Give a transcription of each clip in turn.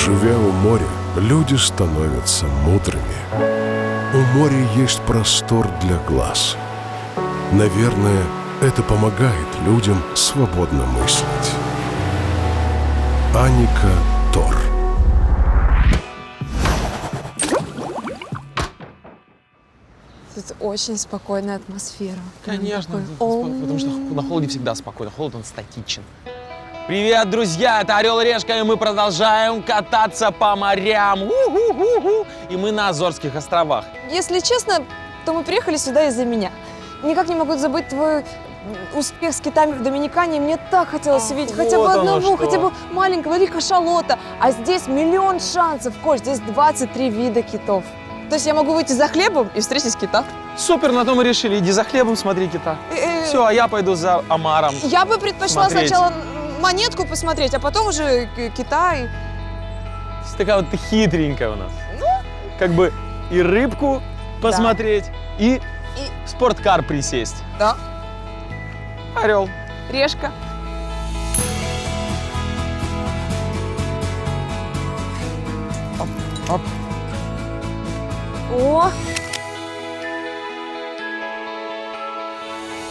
Живя у моря, люди становятся мудрыми. У моря есть простор для глаз. Наверное, это помогает людям свободно мыслить. Аника Тор. Тут очень спокойная атмосфера. Конечно, Такой, потому что на холоде всегда спокойно, холод он статичен. Привет, друзья, это Орел и Решка, и мы продолжаем кататься по морям. У-ху-ху-ху. И мы на Азорских островах. Если честно, то мы приехали сюда из-за меня. Никак не могу забыть твой успех с китами в Доминикане. Мне так хотелось увидеть хотя бы вот оно одного, что. хотя бы маленького рикошалота. А здесь миллион шансов, Коль, здесь 23 вида китов. То есть я могу выйти за хлебом и встретить кита. Супер, на то мы решили. Иди за хлебом, смотри кита. Все, а я пойду за омаром. Я бы предпочла смотреть. сначала монетку посмотреть, а потом уже кита. Такая вот ты хитренькая у нас. Как бы и рыбку посмотреть, и в спорткар присесть. Да. Орел. Решка. Оп. О!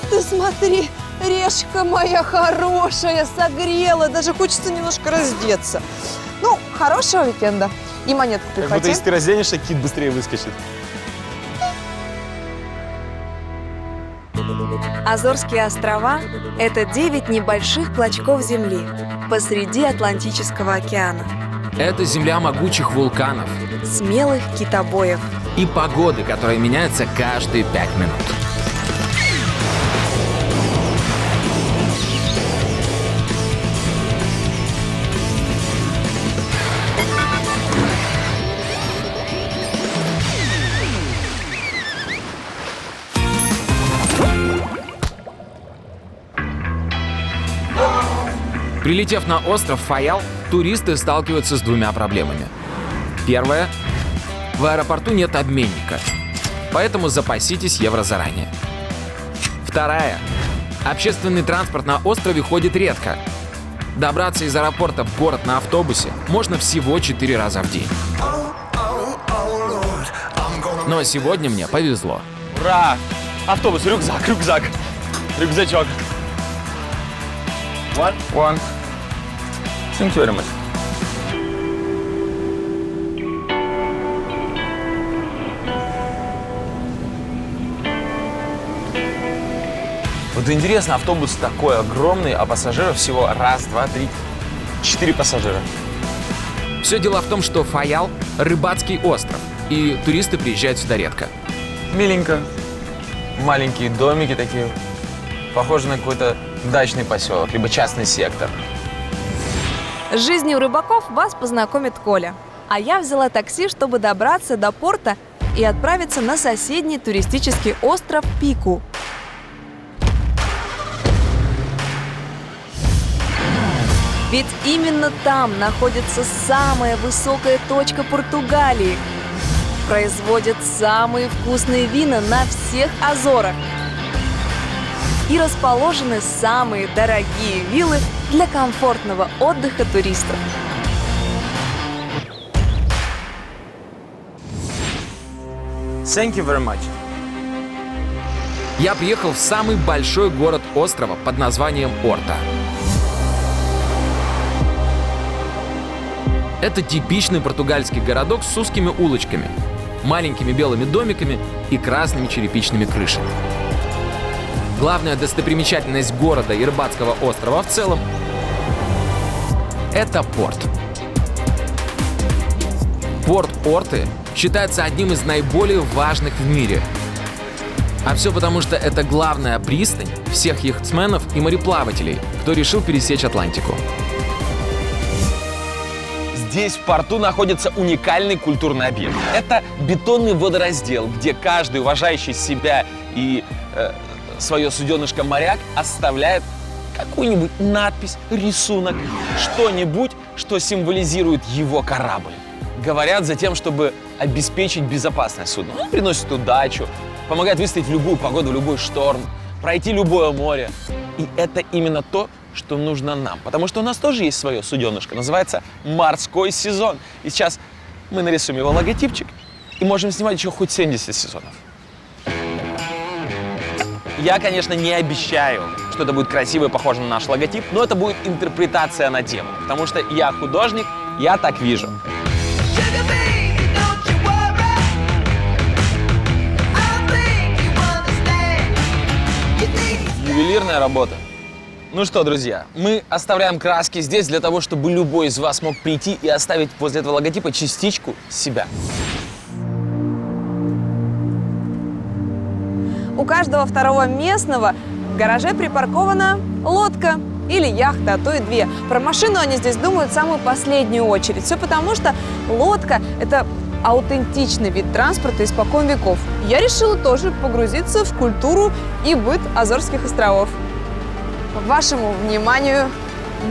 Ты смотри, Решка моя хорошая, согрела, даже хочется немножко раздеться. Ну, хорошего уикенда. И монетку Как будто прихвати. если ты разденешься, кит быстрее выскочит. Азорские острова – это 9 небольших клочков земли посреди Атлантического океана, Это земля могучих вулканов смелых китобоев. и погоды, которая меняется каждые 5 минут. Прилетев на остров Фаял, туристы сталкиваются с двумя проблемами. Первая – в аэропорту нет обменника, поэтому запаситесь евро заранее. Вторая – общественный транспорт на острове ходит редко. Добраться из аэропорта в город на автобусе можно всего 4 раза в день. Но сегодня мне повезло. Ура! Автобус, рюкзак. Рюкзачок. One. Thank you very much. Вот интересно, автобус такой огромный, а пассажиров всего 1, 2, 3, 4 пассажира. Все дело в том, что Фаял – рыбацкий остров, и туристы приезжают сюда редко. Миленько. Маленькие домики такие. Похоже на какой-то дачный поселок, либо частный сектор. С жизнью рыбаков вас познакомит Коля. А я взяла такси, чтобы добраться до порта и отправиться на соседний туристический остров Пику. Ведь именно там находится самая высокая точка Португалии. Производят самые вкусные вина на всех Азорах. И расположены самые дорогие виллы для комфортного отдыха туристов. Thank you very much. Я приехал в самый большой город острова под названием Орта. Это типичный португальский городок с узкими улочками, маленькими белыми домиками и красными черепичными крышами. Главная достопримечательность города и рыбацкого острова в целом – это порт. Порт Орты считается одним из наиболее важных в мире. А все потому, что это главная пристань всех яхтсменов и мореплавателей, кто решил пересечь Атлантику. Здесь в порту находится уникальный культурный объект. Это бетонный водораздел, где каждый уважающий себя и свое суденышко моряк оставляет какую-нибудь надпись, рисунок, что-нибудь, что символизирует его корабль. Говорят за тем, чтобы обеспечить безопасность судна. Он приносит удачу, помогает выстоять в любую погоду, в любой шторм, пройти любое море. И это именно то, что нужно нам. Потому что у нас тоже есть свое суденышко, называется «Морской сезон». И сейчас мы нарисуем его логотипчик и можем снимать еще хоть 70 сезонов. Я, конечно, не обещаю, что это будет красиво и похоже на наш логотип, но это будет интерпретация на тему. Потому что я художник, я так вижу. Ювелирная работа. Ну что, друзья, мы оставляем краски здесь для того, чтобы любой из вас мог прийти и оставить возле этого логотипа частичку себя. У каждого второго местного в гараже припаркована лодка или яхта, а то и две. Про машину они здесь думают в самую последнюю очередь. Все потому, что лодка – это аутентичный вид транспорта испокон веков. Я решила тоже погрузиться в культуру и быт Азорских островов. Вашему вниманию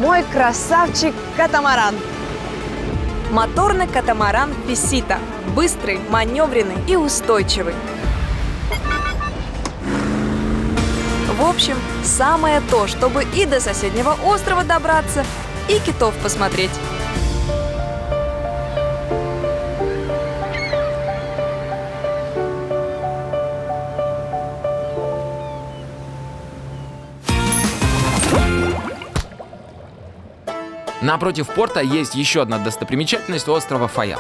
мой красавчик-катамаран. Моторный катамаран Висита. Быстрый, маневренный и устойчивый. В общем, самое то, чтобы и до соседнего острова добраться, и китов посмотреть. Напротив порта есть еще одна достопримечательность острова Фаял.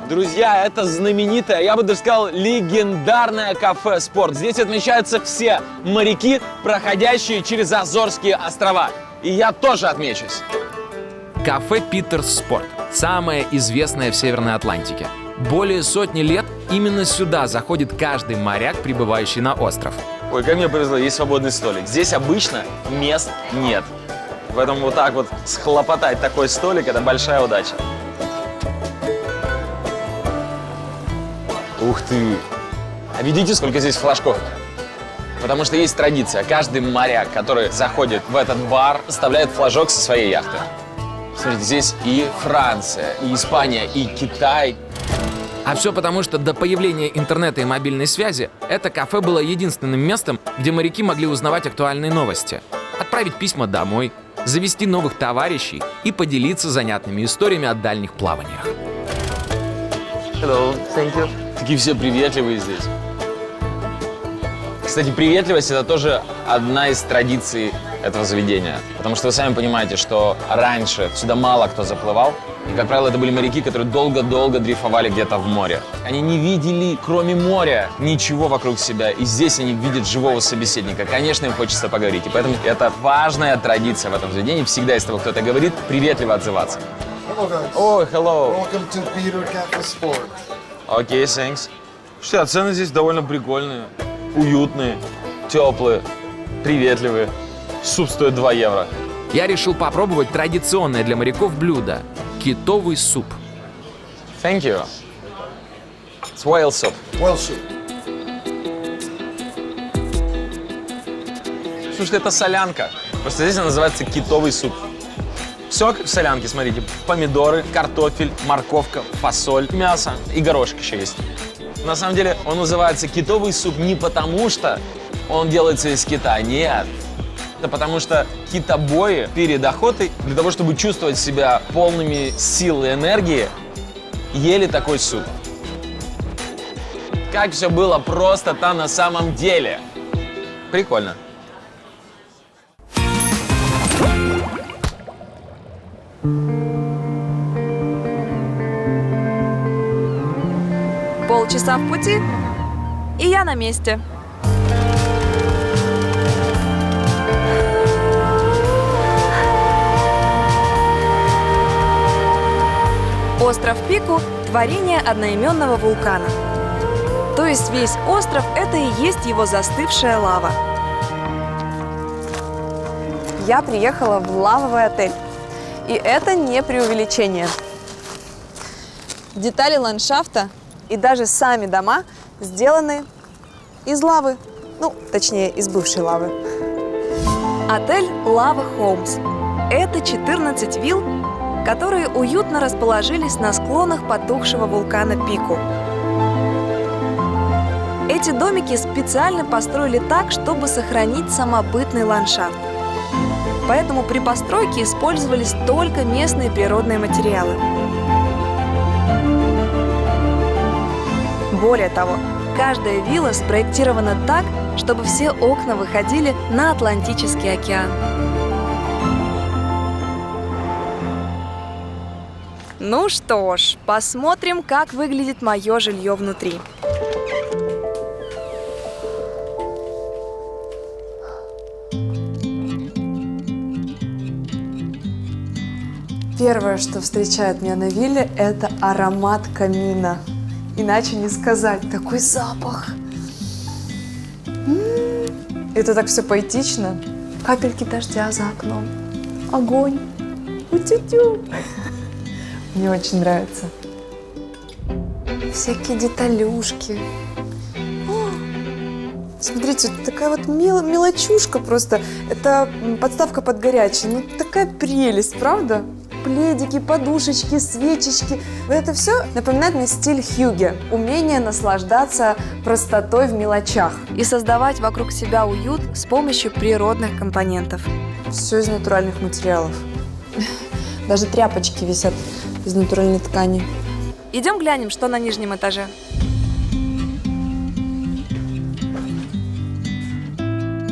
Друзья, это знаменитое, я бы даже сказал, легендарное кафе «Спорт». Здесь отмечаются все моряки, проходящие через Азорские острова. И я тоже отмечусь. Кафе «Питерс Спорт» – самое известное в Северной Атлантике. Более сотни лет именно сюда заходит каждый моряк, прибывающий на остров. Ой, как мне повезло, есть свободный столик. Здесь обычно мест нет. Поэтому вот так вот схлопотать такой столик – это большая удача. Ух ты! А видите, сколько здесь флажков? Потому что есть традиция. Каждый моряк, который заходит в этот бар, оставляет флажок со своей яхты. Смотрите, здесь и Франция, и Испания, и Китай. А все потому, что до появления интернета и мобильной связи это кафе было единственным местом, где моряки могли узнавать актуальные новости, отправить письма домой, завести новых товарищей и поделиться занятными историями о дальних плаваниях. Hello, thank you. Такие все приветливые здесь. Кстати, приветливость – это тоже одна из традиций этого заведения. Потому что вы сами понимаете, что раньше сюда мало кто заплывал. И, как правило, это были моряки, которые долго-долго дрейфовали где-то в море. Они не видели, кроме моря, ничего вокруг себя. И здесь они видят живого собеседника. Конечно, им хочется поговорить. И поэтому это важная традиция в этом заведении. Всегда, если того кто-то говорит, приветливо отзываться. Hello, guys. Ой, hello. Welcome to Peter Cafe Sport. Окей, thanks. Слушайте, а цены здесь довольно прикольные, уютные, теплые, приветливые. Суп стоит 2 евро. Я решил попробовать традиционное для моряков блюдо – китовый суп. Thank you. It's whale soup. Well soup. Слушайте, это солянка. Просто здесь она называется китовый суп. Все как в солянке, смотрите. Помидоры, картофель, морковка, фасоль, мясо и горошек еще есть. На самом деле он называется китовый суп не потому, что он делается из кита, нет. Это потому что китобои перед охотой, для того, чтобы чувствовать себя полными сил и энергии, ели такой суп. Как все было просто-то на самом деле. Прикольно. Полчаса в пути, и я на месте. Остров Пику – творение одноименного вулкана. То есть весь остров – это и есть его застывшая лава. Я приехала в лавовый отель. И это не преувеличение. Детали ландшафта и даже сами дома сделаны из лавы. Ну, точнее, из бывшей лавы. Отель Lava Homes. Это 14 вилл, которые уютно расположились на склонах потухшего вулкана Пику. Эти Эти домики специально построили так, чтобы сохранить самобытный ландшафт. Поэтому при постройке использовались только местные природные материалы. Более того, каждая вилла спроектирована так, чтобы все окна выходили на Атлантический океан. Ну что ж, посмотрим, как выглядит мое жилье внутри. Первое, что встречает меня на вилле, это аромат камина. Иначе не сказать, такой запах. Это так все поэтично. Капельки дождя за окном. Огонь. У-тю-тю. Мне очень нравится. Всякие деталюшки. О, смотрите, такая вот мелочушка просто. Это подставка под горячий. Ну, такая прелесть, правда? Пледики, подушечки, свечечки. Вот это все напоминает мне стиль Хьюге. Умение наслаждаться простотой в мелочах. И создавать вокруг себя уют с помощью природных компонентов. Все из натуральных материалов. Даже тряпочки висят из натуральной ткани. Идем глянем, что на нижнем этаже.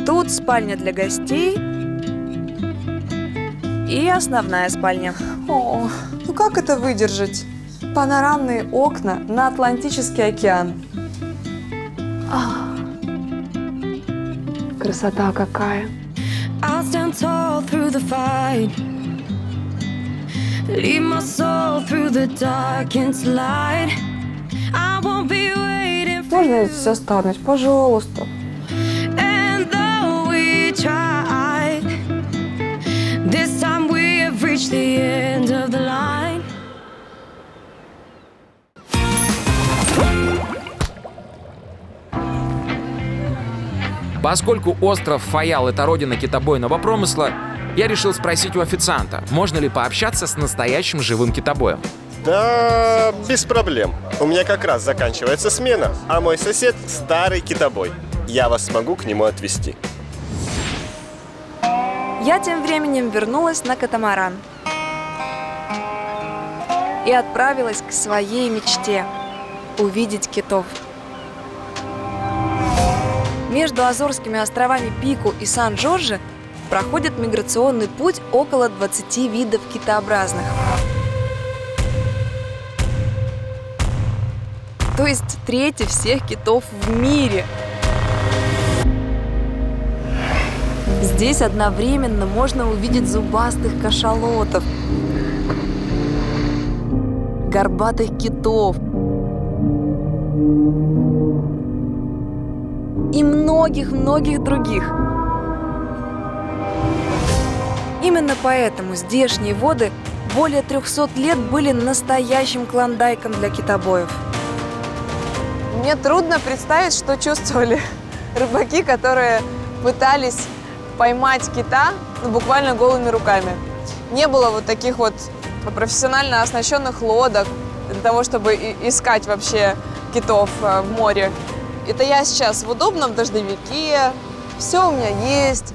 Тут спальня для гостей и основная спальня. О, ну как это выдержать? Панорамные окна на Атлантический океан. Красота какая! I'll stand tall through the fight. Lead my soul through the darkest light. I won't be waiting for Можно я здесь останусь? Пожалуйста. And though we tried, this time we have reached the end of the line. Поскольку остров Фаял — это родина китобойного промысла, я решил спросить у официанта, можно ли пообщаться с настоящим живым китобоем. Да, без проблем. У меня как раз заканчивается смена, а мой сосед — старый китобой. Я вас смогу к нему отвезти. Я тем временем вернулась на катамаран и отправилась к своей мечте – увидеть китов. Между Азорскими островами Пику и Сан-Джорджи проходит миграционный путь около 20 видов китообразных. То есть треть всех китов в мире. Здесь одновременно можно увидеть зубастых кашалотов, горбатых китов и многих-многих других. Именно поэтому здешние воды более 300 лет были настоящим клондайком для китобоев. Мне трудно представить, что чувствовали рыбаки, которые пытались поймать кита буквально голыми руками. Не было вот таких вот профессионально оснащенных лодок для того, чтобы искать вообще китов в море. Это я сейчас в удобном дождевике, все у меня есть.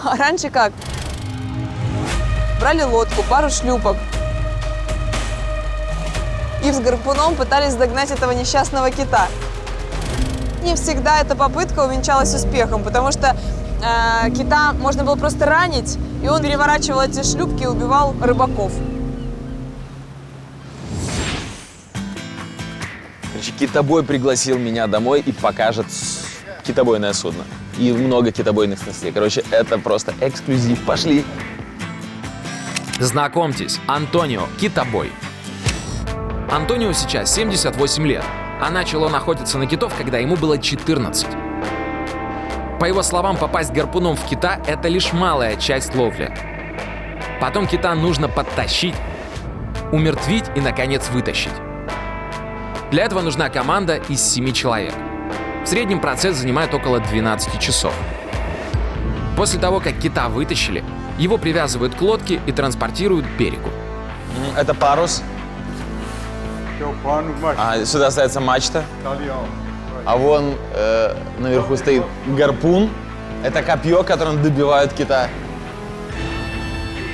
А раньше как? Брали лодку, пару шлюпок и с гарпуном пытались догнать этого несчастного кита. Не всегда эта попытка увенчалась успехом, потому что кита можно было просто ранить, и он переворачивал эти шлюпки и убивал рыбаков. Короче, китобой пригласил меня домой и покажет китобойное судно. И много китобойных снастей. Короче, это просто эксклюзив. Пошли. Знакомьтесь, Антонио – китобой. Антонио сейчас 78 лет, а начал он охотиться на китов, когда ему было 14. По его словам, попасть гарпуном в кита – это лишь малая часть ловли. Потом кита нужно подтащить, умертвить и, наконец, вытащить. Для этого нужна команда из 7 человек. В среднем процесс занимает около 12 часов. После того, как кита вытащили, его привязывают к лодке и транспортируют к берегу. Это парус. А сюда ставится мачта. А вон наверху стоит гарпун. Это копье, которым добивают кита.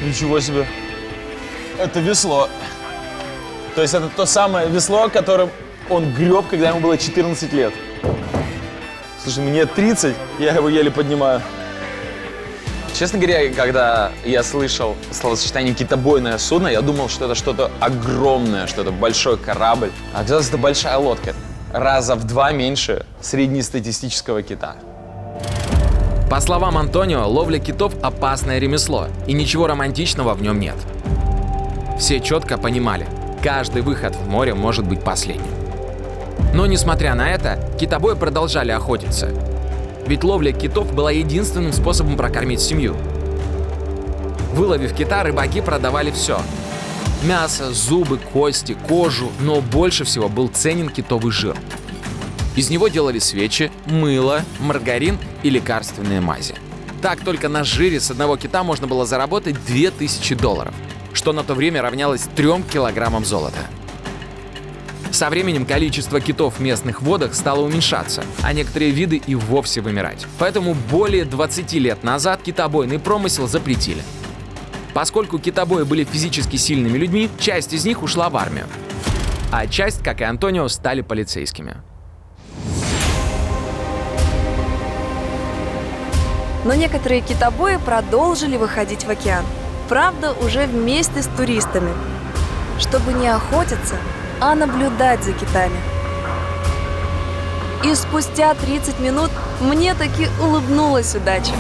Ничего себе. Это весло. То есть это то самое весло, которым он греб, когда ему было 14 лет. Слушай, мне 30, я его еле поднимаю. Честно говоря, когда я слышал словосочетание «китобойное судно», я думал, что это что-то огромное, что это большой корабль. А оказалось, это большая лодка. Раза в 2 меньше среднестатистического кита. По словам Антонио, ловля китов – опасное ремесло, и ничего романтичного в нем нет. Все четко понимали, каждый выход в море может быть последним. Но, несмотря на это, китобои продолжали охотиться. Ведь ловля китов была единственным способом прокормить семью. Выловив кита, рыбаки продавали все. Мясо, зубы, кости, кожу, но больше всего был ценен китовый жир. Из него делали свечи, мыло, маргарин и лекарственные мази. Так только на жире с одного кита можно было заработать $2000, что на то время равнялось 3 килограммам золота. Со временем количество китов в местных водах стало уменьшаться, а некоторые виды и вовсе вымирать. Поэтому более 20 лет назад китобойный промысел запретили. Поскольку китобои были физически сильными людьми, часть из них ушла в армию. А часть, как и Антонио, стали полицейскими. Но некоторые китобои продолжили выходить в океан. Правда, уже вместе с туристами. Чтобы не охотиться, а наблюдать за китами. И спустя 30 минут мне таки улыбнулась удача.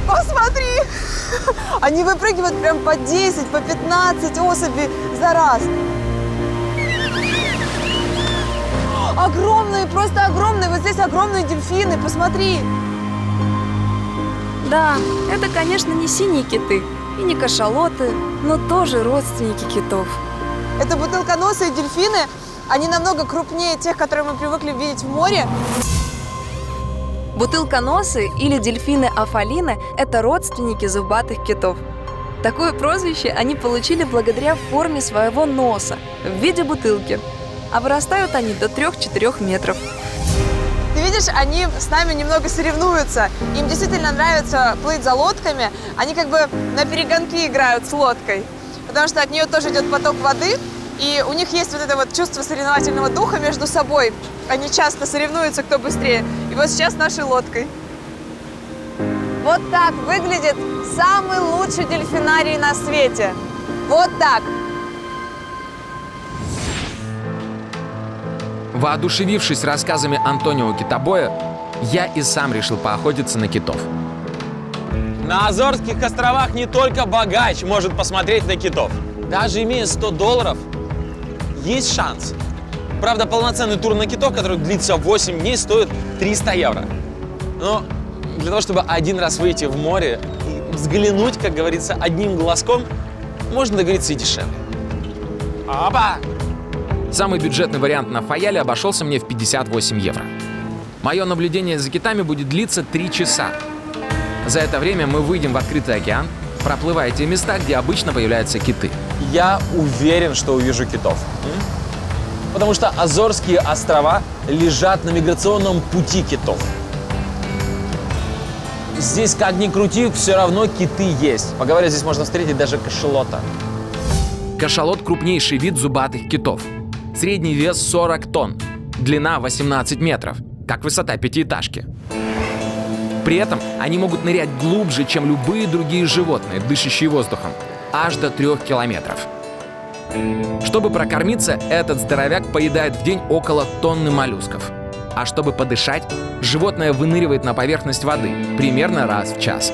Посмотри! Они выпрыгивают прям по 10, по 15 особей за раз. Огромные, просто огромные. Вот здесь огромные дельфины, посмотри. Да, это, конечно, не синие киты и не кашалоты, но тоже родственники китов. Это бутылконосые дельфины. Они намного крупнее тех, которые мы привыкли видеть в море. Бутылконосы или дельфины-афалины – это родственники зубатых китов. Такое прозвище они получили благодаря форме своего носа в виде бутылки. А вырастают они до 3-4 метров. Ты видишь, они с нами немного соревнуются. Им действительно нравится плыть за лодками. Они как бы на перегонки играют с лодкой. Потому что от нее тоже идет поток воды. И у них есть вот это вот чувство соревновательного духа между собой. Они часто соревнуются, кто быстрее. И вот сейчас нашей лодкой. Вот так выглядит самый лучший дельфинарий на свете. Вот так. Воодушевившись рассказами Антонио Китобоя, я и сам решил поохотиться на китов. На Азорских островах не только богач может посмотреть на китов. Даже имея $100, есть шанс. Правда, полноценный тур на китов, который длится 8 дней, стоит 300 евро. Но для того, чтобы один раз выйти в море и взглянуть, как говорится, одним глазком, можно договориться и дешевле. Опа! Самый бюджетный вариант на Фаяле обошелся мне в 58 евро. Мое наблюдение за китами будет длиться 3 часа. За это время мы выйдем в открытый океан, проплывая те места, где обычно появляются киты. Я уверен, что увижу китов. Потому что Азорские острова лежат на миграционном пути китов. Здесь, как ни крути, все равно киты есть. Поговоря, здесь можно встретить даже кашалота. Кашалот – крупнейший вид зубатых китов. Средний вес 40 тонн, длина 18 метров, как высота пятиэтажки. При этом они могут нырять глубже, чем любые другие животные, дышащие воздухом, аж до 3 километров. Чтобы прокормиться, этот здоровяк поедает в день около тонны моллюсков. А чтобы подышать, животное выныривает на поверхность воды примерно раз в час.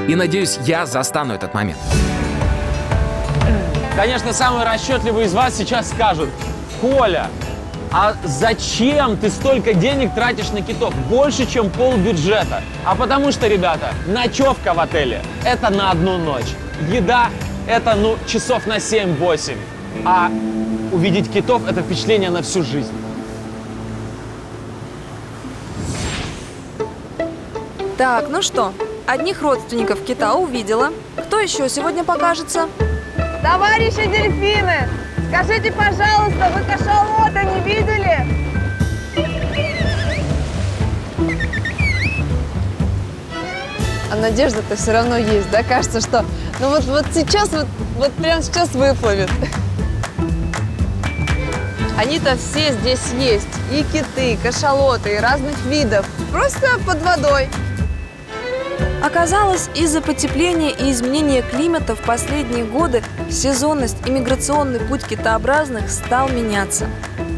И надеюсь, я застану этот момент. Конечно, самые расчетливые из вас сейчас скажут: Коля, а зачем ты столько денег тратишь на китов? Больше, чем полбюджета. А потому что, ребята, ночевка в отеле – это на 1 ночь. Еда – это, часов на 7-8. А увидеть китов – это впечатление на всю жизнь. Так, ну что, одних родственников кита увидела. Кто еще сегодня покажется? Товарищи дельфины, скажите, пожалуйста, вы кашалота не видели? А надежда-то все равно есть, да? Кажется, что ну вот сейчас, вот прямо сейчас выплывет. Они-то все здесь есть. И киты, и кашалоты, и разных видов. Просто под водой. Оказалось, из-за потепления и изменения климата в последние годы сезонность и миграционный путь китообразных стал меняться.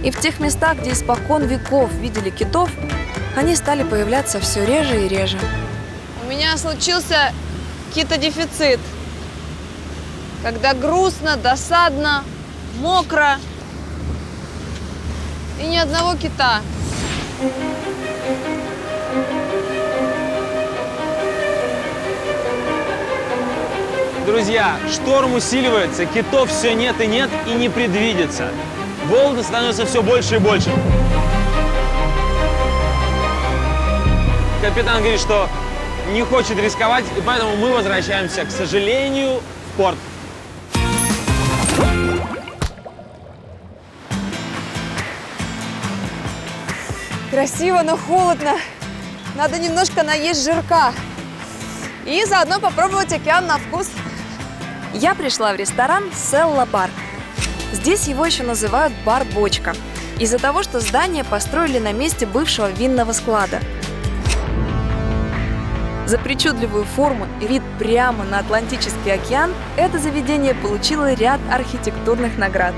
И в тех местах, где испокон веков видели китов, они стали появляться все реже и реже. У меня случился китодефицит. Когда грустно, досадно, мокро и ни одного кита. Друзья, шторм усиливается, китов все нет и нет и не предвидится. Волны становятся все больше и больше. Капитан говорит, что не хочет рисковать, и поэтому мы возвращаемся, к сожалению, в порт. Красиво, но холодно. Надо немножко наесть жирка. И заодно попробовать океан на вкус. Я пришла в ресторан «Селла Бар». Здесь его еще называют «Бар-бочка», из-за того, что здание построили на месте бывшего винного склада. За причудливую форму и вид прямо на Атлантический океан это заведение получило ряд архитектурных наград.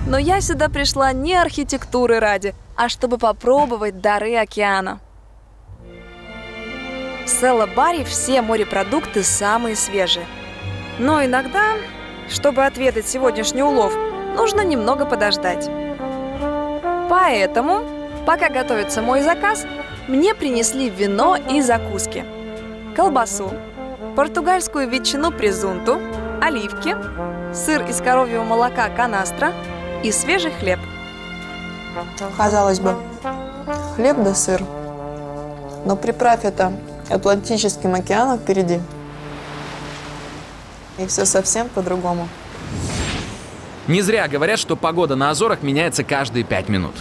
Но я сюда пришла не архитектуры ради, а чтобы попробовать дары океана. В Селла-баре все морепродукты самые свежие. Но иногда, чтобы отведать сегодняшний улов, нужно немного подождать. Поэтому, пока готовится мой заказ, мне принесли вино и закуски. Колбасу, португальскую ветчину презунту, оливки, сыр из коровьего молока канастра и свежий хлеб. Казалось бы, хлеб да сыр. Но приправь это Атлантическим океаном впереди. И все совсем по-другому. Не зря говорят, что погода на Азорах меняется каждые 5 минут.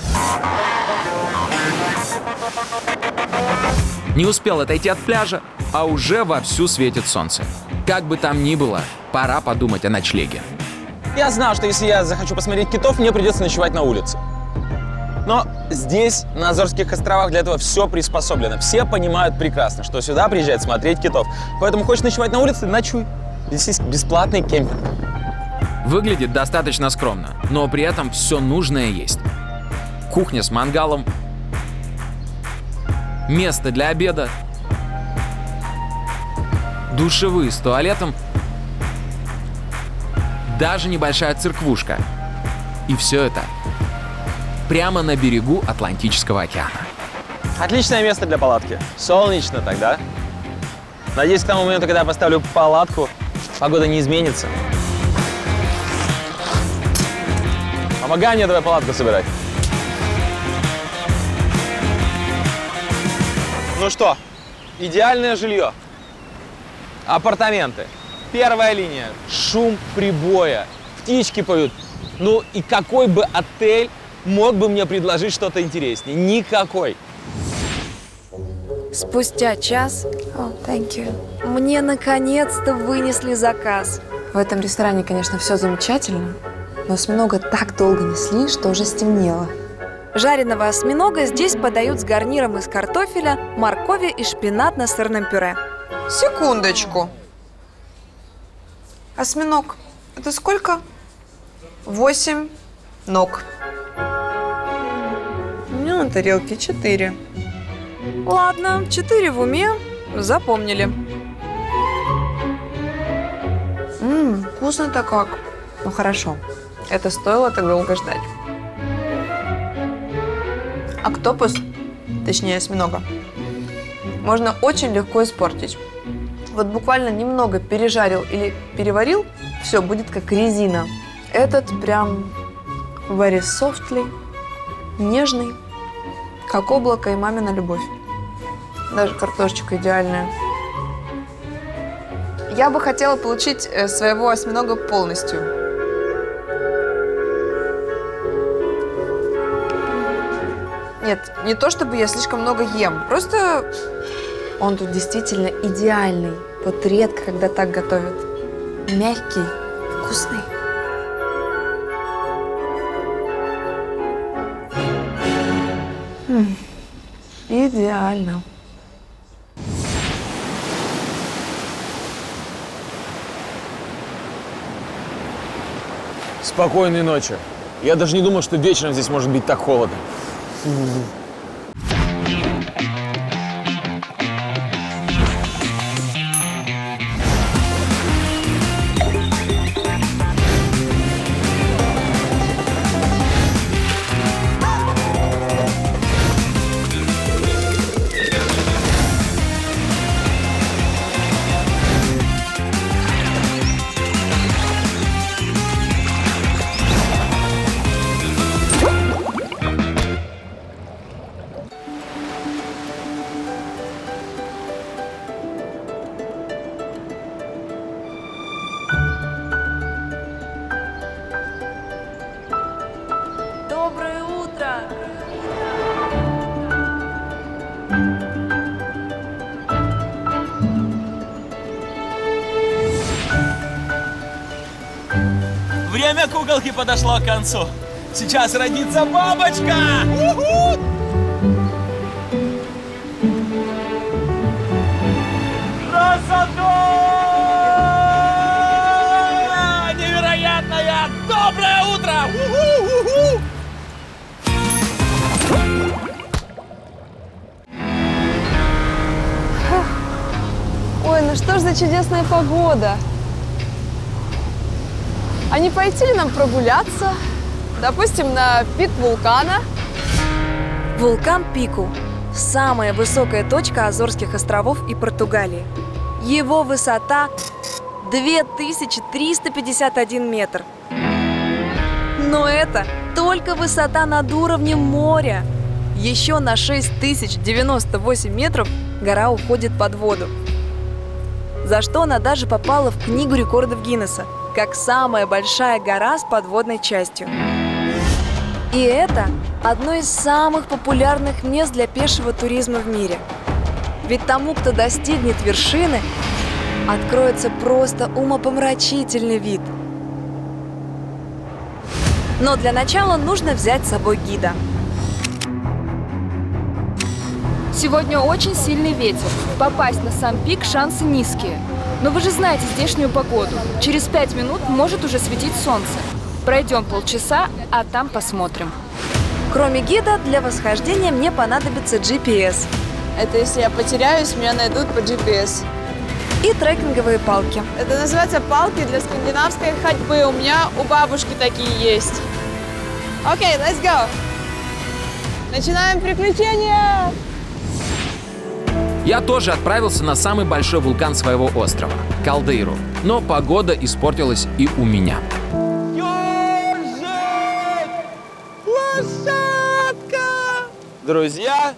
Не успел отойти от пляжа, а уже вовсю светит солнце. Как бы там ни было, пора подумать о ночлеге. Я знал, что если я захочу посмотреть китов, мне придется ночевать на улице. Но здесь, на Азорских островах, для этого все приспособлено. Все понимают прекрасно, что сюда приезжают смотреть китов. Поэтому хочешь ночевать на улице – ночуй. Здесь есть бесплатный кемпинг. Выглядит достаточно скромно, но при этом все нужное есть. Кухня с мангалом, место для обеда, душевые с туалетом, даже небольшая церквушка. И все это прямо на берегу Атлантического океана. Отличное место для палатки. Солнечно тогда. Надеюсь, к тому моменту, когда я поставлю палатку, погода не изменится. Помогай мне давай палатку собирать. Ну что, идеальное жилье. Апартаменты. Первая линия. Шум прибоя. Птички поют. Ну и какой бы отель мог бы мне предложить что-то интереснее? Никакой. Спустя час мне наконец-то вынесли заказ. В этом ресторане, конечно, все замечательно, но осьминога так долго несли, что уже стемнело. Жареного осьминога здесь подают с гарниром из картофеля, моркови и шпинат на сырном пюре. Секундочку. Осьминог. Это сколько? 8 ног. У меня на тарелке 4. Ладно, 4 в уме, запомнили. Вкусно-то как. Ну хорошо, это стоило так долго ждать. Октопус, точнее осьминога, можно очень легко испортить. Вот буквально немного пережарил или переварил, все, будет как резина. Этот прям very softly, нежный, как облако и мамина любовь. Даже картошечка идеальная. Я бы хотела получить своего осьминога полностью. Нет, не то чтобы я слишком много ем, просто он тут действительно идеальный. Вот редко, когда так готовят. Мягкий, вкусный. Идеально. Спокойной ночи. Я даже не думал, что вечером здесь может быть так холодно. Доброе утро! Время куколки подошло к концу. Сейчас родится бабочка! У-ху! Красота! Невероятная! Доброе утро! У-ху! Ой, ну что ж за чудесная погода. А не пойти ли нам прогуляться? Допустим, на пик вулкана? Вулкан Пику – самая высокая точка Азорских островов и Португалии. Его высота 2351 метр. Но это только высота над уровнем моря. Еще на 6098 метров гора уходит под воду. За что она даже попала в Книгу рекордов Гиннесса, как самая большая гора с подводной частью. И это одно из самых популярных мест для пешего туризма в мире. Ведь тому, кто достигнет вершины, откроется просто умопомрачительный вид. Но для начала нужно взять с собой гида. Сегодня очень сильный ветер. Попасть на сам пик шансы низкие. Но вы же знаете здешнюю погоду. Через 5 минут может уже светить солнце. Пройдем полчаса, а там посмотрим. Кроме гида, для восхождения мне понадобится GPS Это если я потеряюсь, меня найдут по GPS. и трекинговые палки. Это называется палки для скандинавской ходьбы. У меня у бабушки такие есть. Окей, let's go. Начинаем приключения. Я тоже отправился на самый большой вулкан своего острова – Калдейру. Но погода испортилась и у меня. Друзья,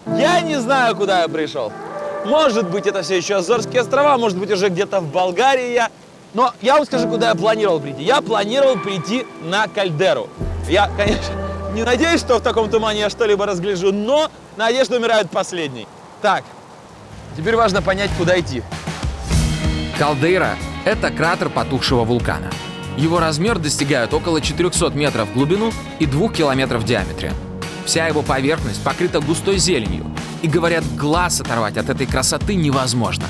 я не знаю, куда я пришел. Может быть, это все еще Азорские острова, может быть, уже где-то в Болгарии я. Но я вам скажу, куда я планировал прийти. Я планировал прийти на кальдеру. Я, конечно, не надеюсь, что в таком тумане я что-либо разгляжу, но надежда умирает последней. Так, теперь важно понять, куда идти. Калдейра – это кратер потухшего вулкана. Его размер достигает около 400 метров в глубину и 2 километров в диаметре. Вся его поверхность покрыта густой зеленью. И, говорят, глаз оторвать от этой красоты невозможно.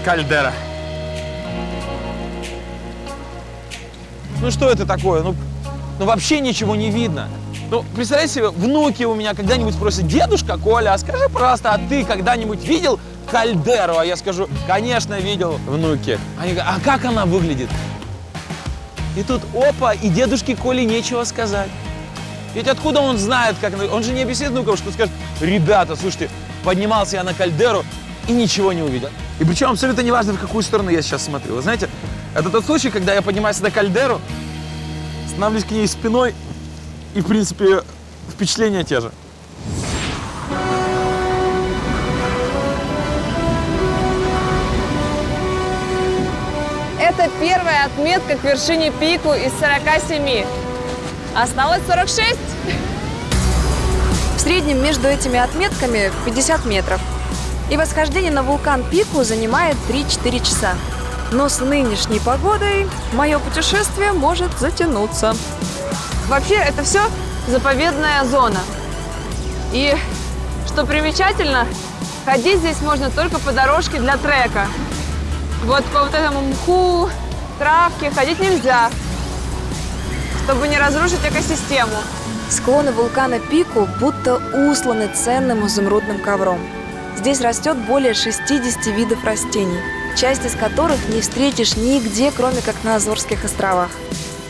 Кальдера. Ну что это такое? Ну вообще ничего не видно. Ну, представляете себе, внуки у меня когда-нибудь спросят: дедушка Коля, а скажи, пожалуйста, а ты когда-нибудь видел кальдеру? А я скажу: конечно, видел, внуки. Они говорят: а как она выглядит? И тут опа, и дедушке Коле нечего сказать. Ведь откуда он знает, как она... Он же не объяснит внукам, что скажет: ребята, слушайте, поднимался я на кальдеру и ничего не увидел. И причем абсолютно неважно, в какую сторону я сейчас смотрю. Вы знаете, это тот случай, когда я поднимаюсь на кальдеру, становлюсь к ней спиной, и, в принципе, впечатления те же. первая отметка к вершине пику из 47. Осталось 46. В среднем между этими отметками 50 метров. И восхождение на вулкан Пику занимает 3-4 часа. Но с нынешней погодой мое путешествие может затянуться. Вообще, это все заповедная зона. И, что примечательно, ходить здесь можно только по дорожке для трека. Вот по вот этому мху, травке ходить нельзя, чтобы не разрушить экосистему. Склоны вулкана Пику будто усланы ценным изумрудным ковром. Здесь растет более 60 видов растений, часть из которых не встретишь нигде, кроме как на Азорских островах.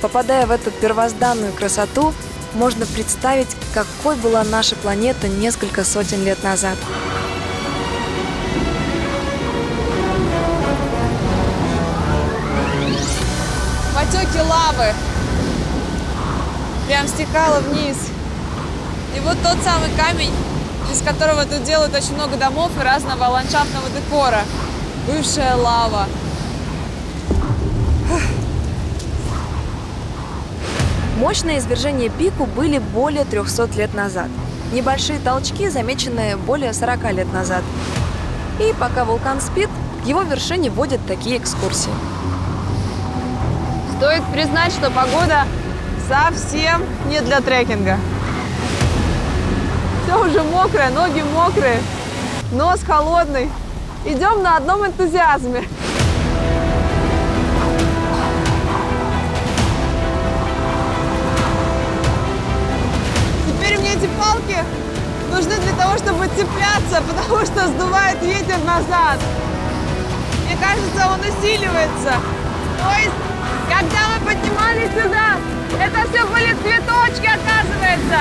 Попадая в эту первозданную красоту, можно представить, какой была наша планета несколько сотен лет назад. Потеки лавы прям стекало вниз. И вот тот самый камень, из которого тут делают очень много домов и разного ландшафтного декора. Бывшая лава. Мощные извержения Пику были более 300 лет назад. Небольшие толчки, замеченные более 40 лет назад. И пока вулкан спит, к его вершине водят такие экскурсии. Стоит признать, что погода совсем не для трекинга. Все уже мокрое, ноги мокрые, нос холодный. Идем на одном энтузиазме. Теперь мне эти палки нужны для того, чтобы цепляться, потому что сдувает ветер назад. Мне кажется, он усиливается. То есть, когда мы поднимались сюда, это все были цветочки, оказывается.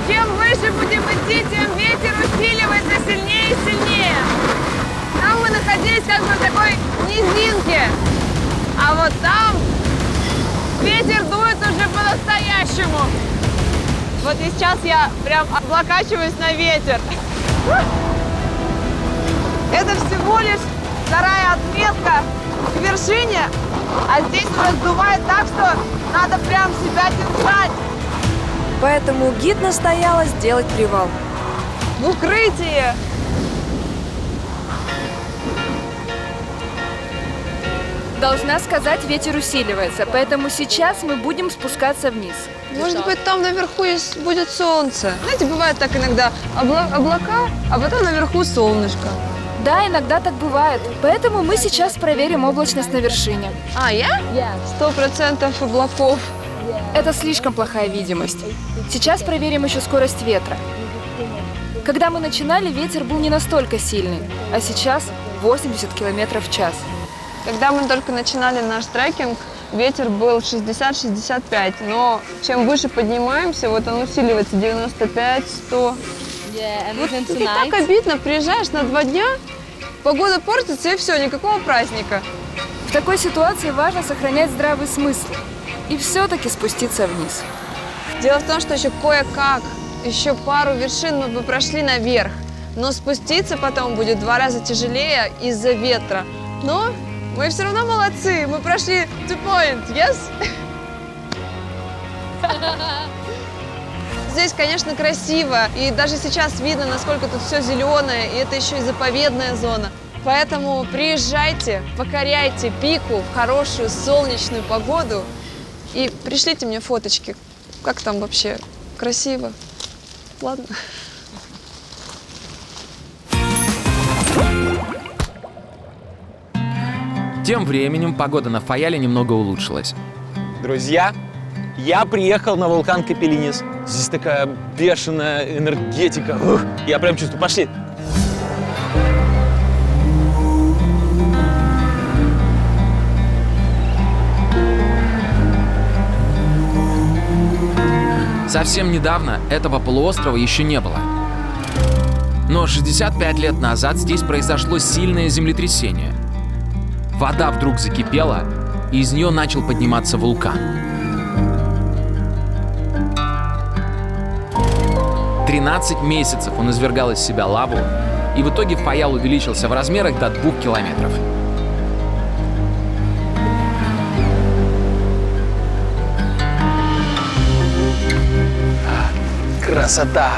Чем выше будем идти, тем ветер усиливается сильнее и сильнее. Там мы находились как бы в такой низинке. А вот там ветер дует уже по-настоящему. Вот и сейчас я прям облокачиваюсь на ветер. Это всего лишь вторая отметка к вершине, а здесь уже сдувает так, что надо прям себя держать. Поэтому гид настояла сделать привал. В укрытие. Должна сказать, ветер усиливается, поэтому сейчас мы будем спускаться вниз. Может быть, там наверху будет солнце. Знаете, бывает так иногда облака, а потом наверху солнышко. Да, иногда так бывает. Поэтому мы сейчас проверим облачность на вершине. А, я? 100% облаков. Это слишком плохая видимость. Сейчас проверим еще скорость ветра. Когда мы начинали, ветер был не настолько сильный, а сейчас 80 км в час. Когда мы только начинали наш трекинг, ветер был 60-65, но чем выше поднимаемся, вот он усиливается 95-100. Вот и так обидно, приезжаешь на 2 дня, погода портится и все, никакого праздника. В такой ситуации важно сохранять здравый смысл и все-таки спуститься вниз. Дело в том, что еще кое-как, еще пару вершин мы бы прошли наверх, но спуститься потом будет в 2 раза тяжелее из-за ветра. Но мы все равно молодцы, мы прошли 2 points, yes? Здесь, конечно, красиво, и даже сейчас видно, насколько тут все зеленое, и это еще и заповедная зона. Поэтому приезжайте, покоряйте Пику в хорошую солнечную погоду и пришлите мне фоточки, как там вообще красиво. Ладно? Тем временем погода на Файале немного улучшилась. Друзья, я приехал на вулкан Капелинис. Здесь такая бешеная энергетика. Ух, я прям чувствую. Пошли. Совсем недавно этого полуострова еще не было. Но 65 лет назад здесь произошло сильное землетрясение. Вода вдруг закипела, и из нее начал подниматься вулкан. 13 месяцев он извергал из себя лаву, и в итоге Файал увеличился в размерах до 2 километров. Красота!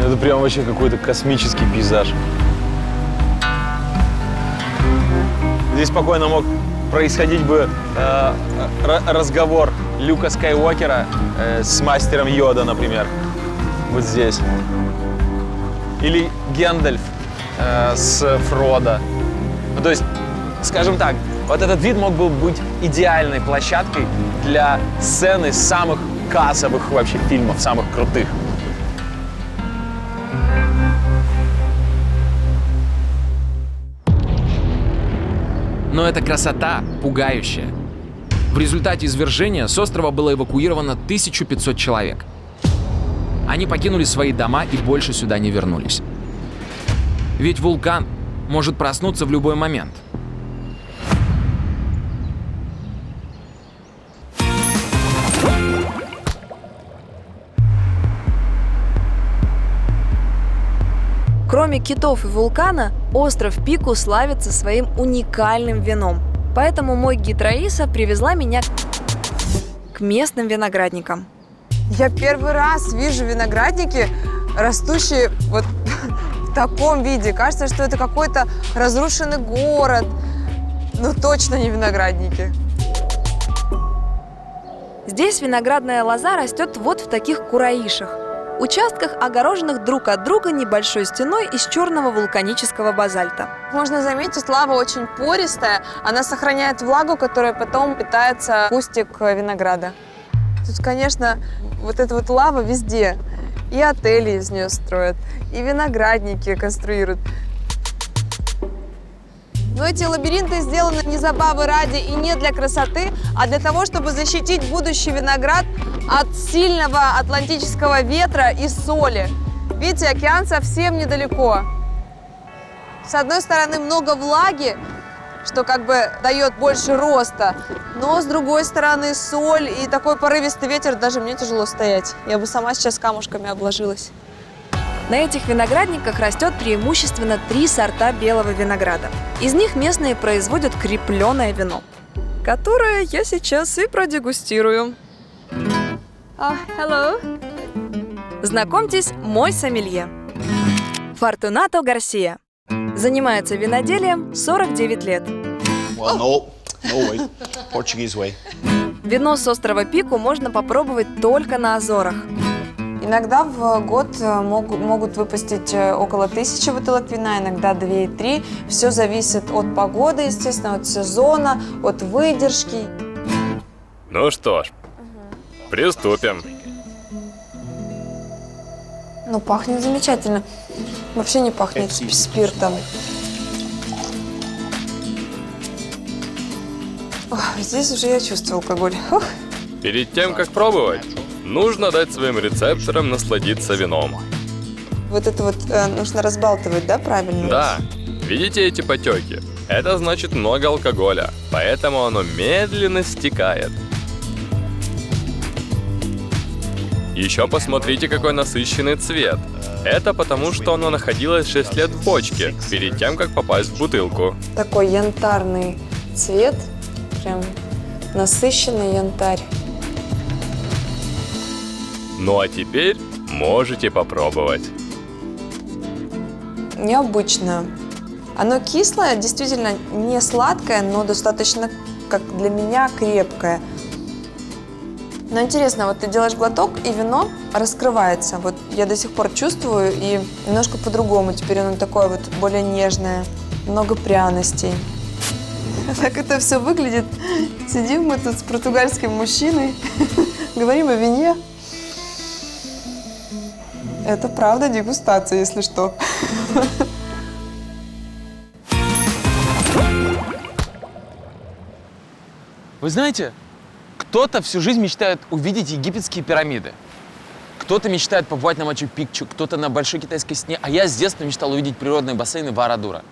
Это прям вообще какой-то космический пейзаж. Здесь спокойно мог происходить бы разговор Люка Скайуокера с мастером Йода, например. Вот здесь. Или Гэндальф с Фродо. Ну, то есть, скажем так, вот этот вид мог бы быть идеальной площадкой для сцены самых кассовых вообще фильмов, самых крутых. Но эта красота пугающая. В результате извержения с острова было эвакуировано 1500 человек. Они покинули свои дома и больше сюда не вернулись. Ведь вулкан может проснуться в любой момент. Кроме китов и вулкана, остров Пику славится своим уникальным вином. Поэтому мой гид Раиса привезла меня к местным виноградникам. Я первый раз вижу виноградники, растущие вот в таком виде. Кажется, что это какой-то разрушенный город. Ну, точно не виноградники. Здесь виноградная лоза растет вот в таких кураишах. Участках, огороженных друг от друга небольшой стеной из черного вулканического базальта. Можно заметить, лава очень пористая. Она сохраняет влагу, которая потом питается кустик винограда. Тут, конечно, вот эта вот лава везде. И отели из нее строят, и виноградники конструируют. Но эти лабиринты сделаны не забавы ради и не для красоты, а для того, чтобы защитить будущий виноград от сильного атлантического ветра и соли. Видите, океан совсем недалеко. С одной стороны, много влаги, что как бы дает больше роста, но с другой стороны, соль и такой порывистый ветер, даже мне тяжело стоять. Я бы сама сейчас камушками обложилась. На этих виноградниках растет преимущественно 3 сорта белого винограда. Из них местные производят крепленое вино, которое я сейчас и продегустирую. Hello. Знакомьтесь, мой сомелье. Фортунато Гарсия. Занимается виноделием 49 лет. Well, no way. Portuguese way. Вино с острова Пику можно попробовать только на Азорах. Иногда в год могут выпустить около 1000 бутылок вина, иногда 2-3. Все зависит от погоды, естественно, от сезона, от выдержки. Ну что ж, приступим. Ну, пахнет замечательно. Вообще не пахнет спиртом. Здесь уже я чувствую алкоголь. Ух. Перед тем, как пробовать, нужно дать своим рецепторам насладиться вином. Вот это вот нужно разбалтывать, да, правильно? Да. Видите эти потеки? Это значит много алкоголя, поэтому оно медленно стекает. Еще посмотрите, какой насыщенный цвет. Это потому, что оно находилось 6 лет в бочке, перед тем, как попасть в бутылку. Такой янтарный цвет, прям насыщенный янтарь. Ну а теперь можете попробовать. Необычно. Оно кислое, действительно не сладкое, но достаточно, как для меня, крепкое. Но интересно, вот ты делаешь глоток, и вино раскрывается. Вот я до сих пор чувствую, и немножко по-другому. Теперь оно такое вот более нежное, много пряностей. Так это все выглядит. Сидим мы тут с португальским мужчиной, говорим о вине. Это правда дегустация, если что. Вы знаете, кто-то всю жизнь мечтает увидеть египетские пирамиды. Кто-то мечтает побывать на Мачу-Пикчу, кто-то на Большой Китайской стене. А я с детства мечтал увидеть природные бассейны Вара-Дура.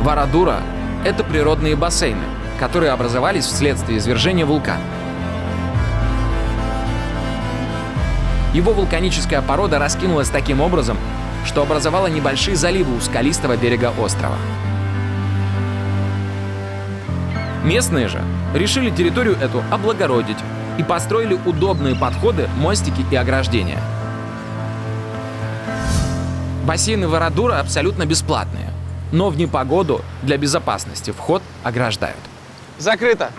Вара-Дура — это природные бассейны, которые образовались вследствие извержения вулкана. Его вулканическая порода раскинулась таким образом, что образовала небольшие заливы у скалистого берега острова. Местные же решили территорию эту облагородить и построили удобные подходы, мостики и ограждения. Бассейны Варадура абсолютно бесплатные, но в непогоду для безопасности вход ограждают. Закрыто.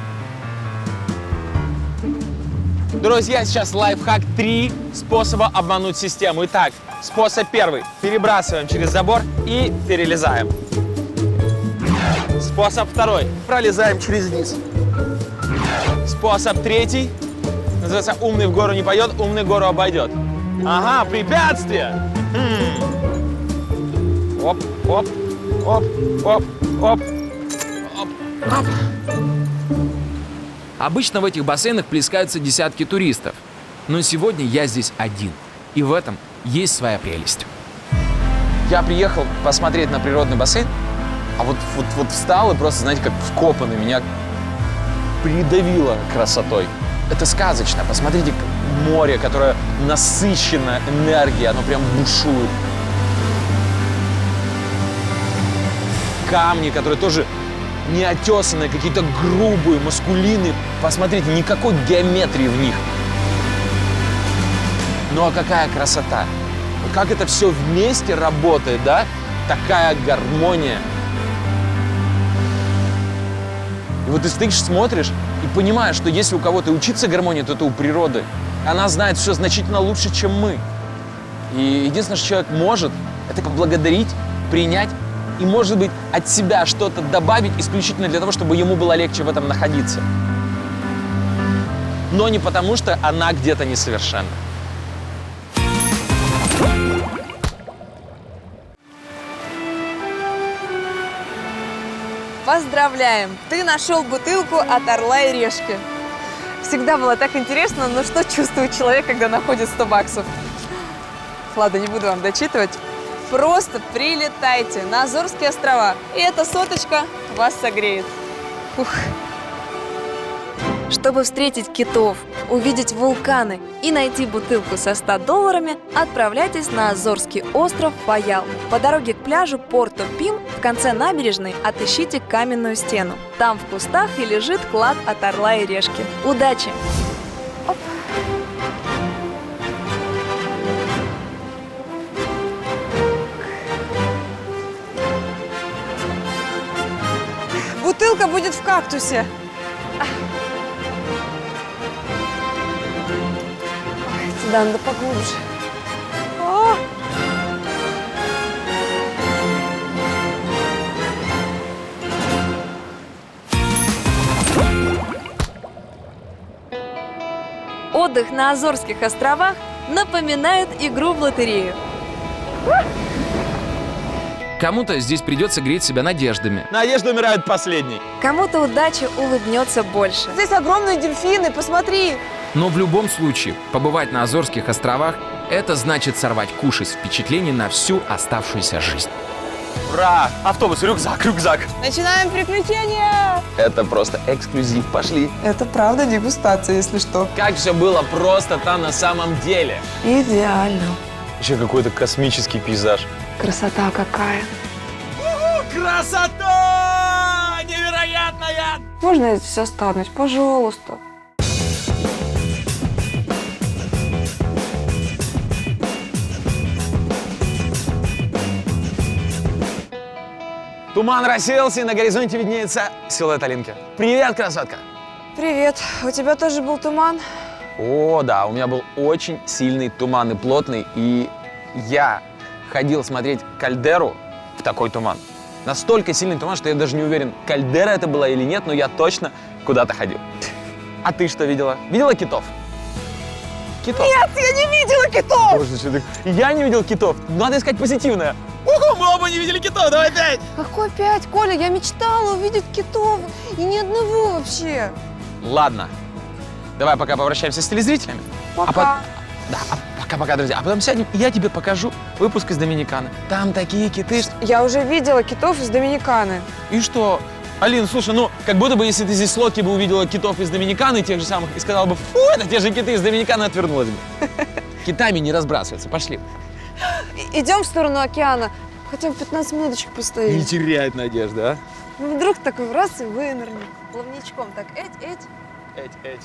Друзья, сейчас лайфхак 3 способа обмануть систему. Итак, способ первый. Перебрасываем через забор и перелезаем. Способ второй. Пролезаем через низ. Способ третий. Называется «Умный в гору не пойдет, умный гору обойдет». Ага, препятствие. Оп, оп, оп, оп, оп, оп, оп. Обычно в этих бассейнах плескаются десятки туристов, но сегодня я здесь один, и в этом есть своя прелесть. Я приехал посмотреть на природный бассейн, а вот встал и просто, знаете, как вкопанный, меня придавило красотой. Это сказочно. Посмотрите, море, которое насыщено энергией, оно прям бушует. Камни, которые тоже неотесанные, какие-то грубые, маскулинные. Посмотрите, никакой геометрии в них. Ну а какая красота! Как это все вместе работает, да? Такая гармония. И вот ты стоишь, смотришь и понимаешь, что если у кого-то учиться гармонии, то это у природы. Она знает все значительно лучше, чем мы. И единственное, что человек может, это поблагодарить, принять и, может быть, от себя что-то добавить исключительно для того, чтобы ему было легче в этом находиться. Но не потому, что она где-то несовершенна. Поздравляем! Ты нашел бутылку от «Орла и решки». Всегда было так интересно, но что чувствует человек, когда находит 100 баксов? Ладно, не буду вам дочитывать. Просто прилетайте на Азорские острова, и эта соточка вас согреет. Ух. Чтобы встретить китов, увидеть вулканы и найти бутылку со $100, отправляйтесь на Азорский остров Фаял. По дороге к пляжу Порто-Пим в конце набережной отыщите каменную стену. Там в кустах и лежит клад от «Орла и решки». Удачи! Оп. Бутылка будет в кактусе. Сюда надо поглубже. О! Отдых на Азорских островах напоминает игру в лотерею. Кому-то здесь придется греть себя надеждами. Надежда умирает последней. Кому-то удача улыбнется больше. Здесь огромные дельфины, посмотри! Но в любом случае, побывать на Азорских островах – это значит сорвать куш из впечатлений на всю оставшуюся жизнь. Ура! Автобус, рюкзак, рюкзак. Начинаем приключения! Это просто эксклюзив. Пошли. Это правда дегустация, если что. Как все было просто там на самом деле. Идеально. Еще какой-то космический пейзаж. Красота какая. Красота! Невероятная! Можно я здесь останусь? Пожалуйста. Туман рассеялся, и на горизонте виднеется силуэт Алинки. Привет, красотка! Привет. У тебя тоже был туман? О, да, у меня был очень сильный туман и плотный, и я ходил смотреть кальдеру в такой туман. Настолько сильный туман, что я даже не уверен, кальдера это была или нет, но я точно куда-то ходил. А ты что видела? Видела китов? Китов? Нет, я не видела китов! Боже, что ты... Я не видел китов. Надо искать позитивное. Уху, мы оба не видели китов, давай опять! Какой опять, Коля? Я мечтала увидеть китов. И ни одного вообще. Ладно. Давай пока попрощаемся с телезрителями. Пока. Да, пока-пока, друзья. А потом сядем, и я тебе покажу выпуск из Доминиканы. Там такие киты. Я уже видела китов из Доминиканы. И что? Алин, слушай, ну, как будто бы, если ты здесь с лодки бы увидела китов из Доминиканы, тех же самых, и сказала бы, фу, это те же киты из Доминиканы, отвернулась бы. Китами не разбрасываются. Пошли. Идем в сторону океана. Хотя бы 15 минуточек постоит. теряет надежды, а? Ну, вдруг такой раз и вынырнет. Плавничком так, эть. Эть.